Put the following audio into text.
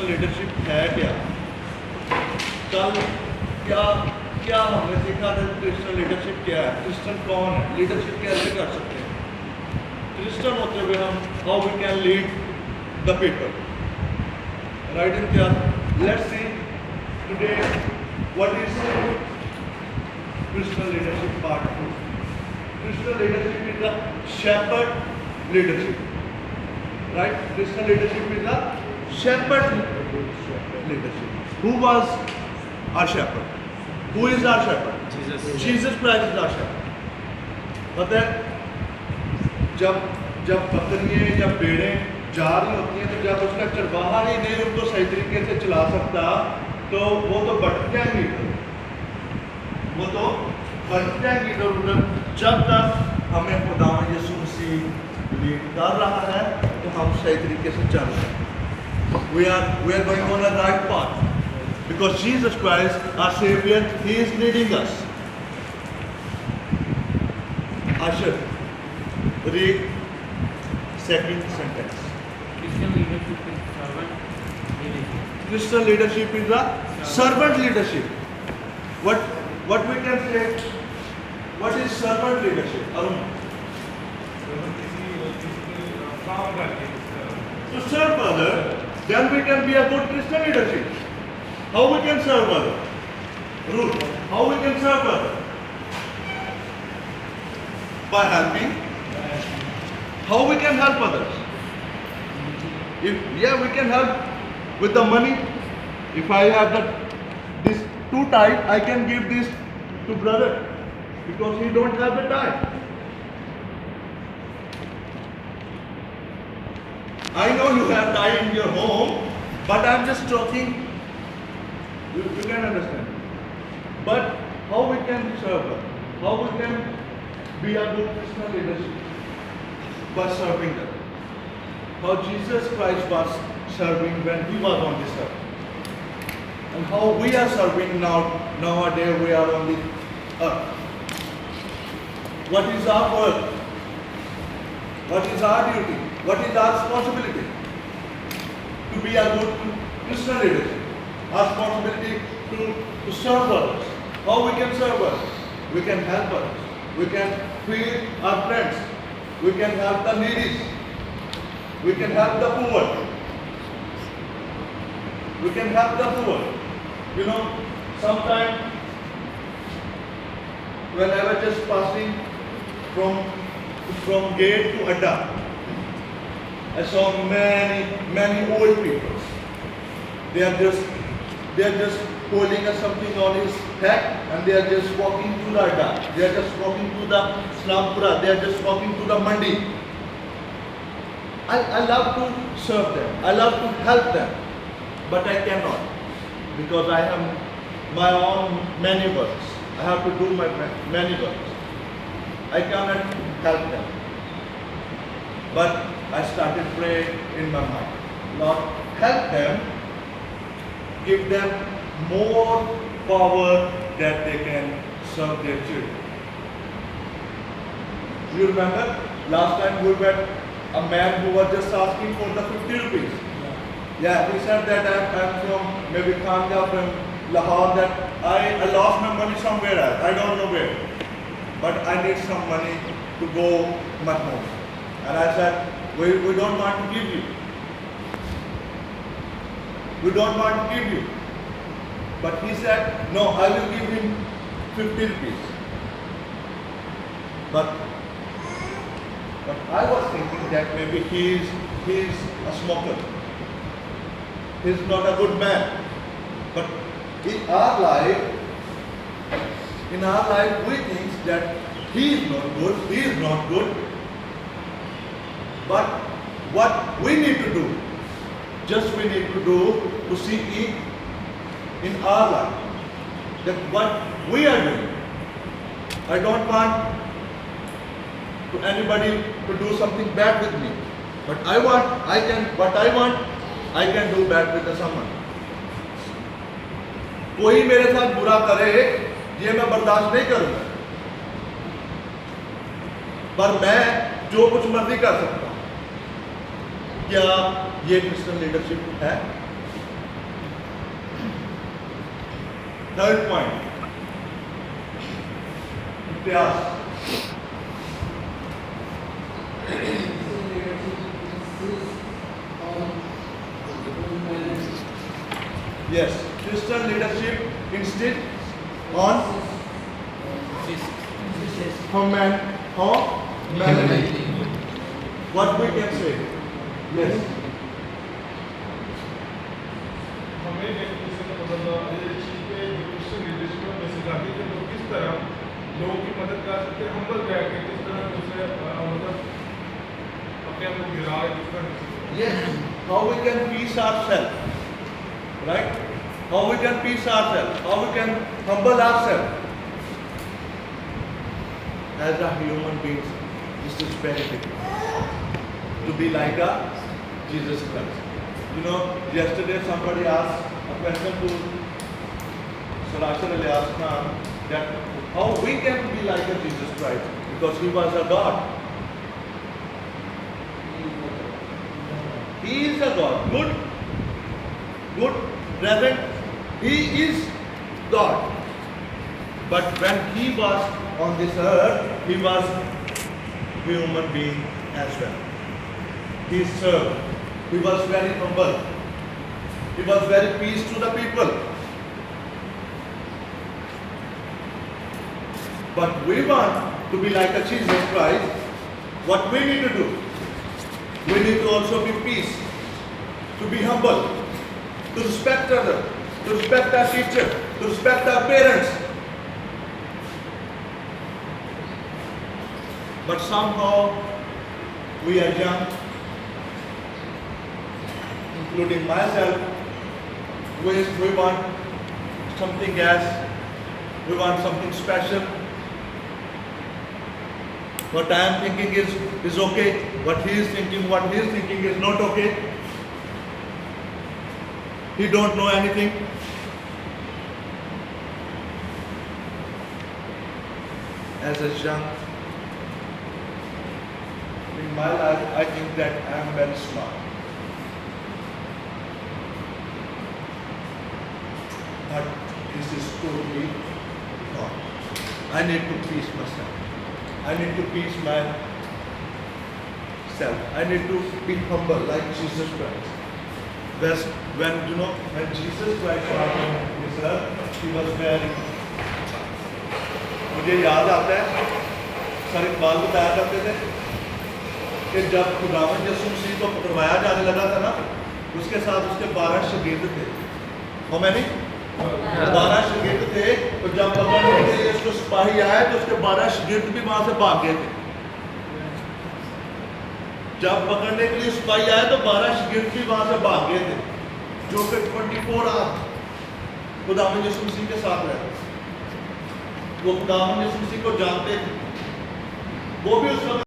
Christian leadership है क्या। कल क्या क्या हमने सीखा था क्रिश्चियन लीडरशिप क्या है, क्रिश्चियन कौन है, लीडरशिप कैसे कर सकते हैं। क्रिश्चियन होते हुए हम how we can lead the people, right इन क्या। Let's see today what is Christian leadership part 2. Christian leadership is the shepherd leadership. Right? Christian leadership is the shepherd leadership. Who was our shepherd? Who is our shepherd? Jesus Christ is our shepherd. पता है जब बकरियाँ जब भेड़ें जा रही होती हैं तो जब उसका चरवाहा ही नहीं उनको सही तरीके से चला सकता तो वो तो भटक जाएंगी, वो तो बढ़ जाएंगे इधर उधर। जब तक हमें खुदावंद यीशु मसीह लीड कर रहा है तो हम सही तरीके से चल रहे हैं। We are going on a right path because Jesus Christ, our Savior, He is leading us. I should read second sentence. Christian leadership is servant leadership. Christian leadership is a servant leadership. What we can say? What is servant leadership? Arun. To serve other, then we can be a good Christian leadership. How we can serve other? Ruth, how we can serve other? By helping. How we can help others? We can help with the money. If I have this too tight, I can give this to brother because he don't have the tie. I know you have tie in your home, but I'm just talking. You can understand. But how we can serve? How we can be a good Christian leadership? By serving them. How Jesus Christ was serving when He was on this earth. And how we are serving nowadays we are on the earth. What is our work? What is our duty? What is our responsibility? To be a good Christian leader. Our responsibility to serve others. How we can serve others? We can help others. We can feed our friends. We can help the needy. We can help the poor. We can help the poor. You know, sometimes when I was just passing from gate to Adda, I saw many old people. They are just holding something on his head and they are just walking to the Adda. They are just walking to the Slampura. They are just walking to the Mandi. I love to serve them. I love to help them, but I cannot. Because I have my own many works. I have to do my many works. I cannot help them. But I started praying in my mind. Lord, help them. Give them more power that they can serve their children. You remember last time we met a man who was just asking for the 50 rupees. Yeah, he said that I'm from maybe Khanja, from Lahore, that I lost my money somewhere else. I don't know where. But I need some money to go my home. And I said, we don't want to give you. We don't want to give you. But he said, no, I will give him 50 rupees. But I was thinking that maybe he is a smoker. He is not a good man. But in our life we think that he is not good, But what we need to do, to see it in our life, that what we are doing. I don't want to anybody to do something bad with me, but what I want, I can do bad with someone. कोई मेरे साथ बुरा करे ये मैं बर्दाश्त नहीं करूंगा, पर मैं जो कुछ मर्जी कर सकता हूं। क्या ये क्रिश्चियन लीडरशिप है? Third point. Ityas. Yes, Christian leadership insist on humanity. What we can say? Yes. हमें एक दूसरे को बदलना ये चीज़ पे क्रिश्चियन लीडरशिप में मैसेज आती है कि लोग किस तरह लोगों की मदद कर सकते हैं हम्बल रह के किस तरह दूसरे मतलब अपने आप को गिरा किस तरह Yes. How we can peace ourselves, right? How we can peace ourselves. How we can humble ourselves. As a human beings, this is very difficult. To be like a Jesus Christ. You know, yesterday somebody asked a question to Sarashar Elias Khan that how we can be like a Jesus Christ because he was a God. He is a God. Good, present. He is God. But when he was on this earth, he was human being as well. He served. He was very humble. He was very peace to the people. But we want to be like a Jesus Christ. What we need to do? We need to also be peace, to be humble, to respect others, to respect our teacher, to respect our parents. But somehow we are young, including myself, we want something else, we want something special. What I am thinking is okay, what he is thinking is not okay. He don't know anything. As a young, in my life, I think that I am very smart. But this is totally wrong. I need to peace myself. I need to peace myself. I need to be humble like Jesus Christ. When Jesus Christ was on this earth, he was very. मुझे याद आता है sir Iqbal बताया करते थे कि जब खुदावंद यीशु मसीह को पकड़वाया जाने लगा था ना, उसके साथ उसके 12 शागिर्द थे। How many? 12 शागिर्द थे। तो जब पकड़ने के लिए उसको सिपाही आए तो उसके 12 शागिर्द भी वहां से भाग गए थे। जब पकड़ने के लिए सिपाही आए तो 12 शागिर्द भी वहां से भाग गए थे, जो कि 24 आवर्स खुदावंद यीशु मसीह के साथ रहते। वो खुदावंद यीशु मसीह को जानते थे, वो भी उस वक्त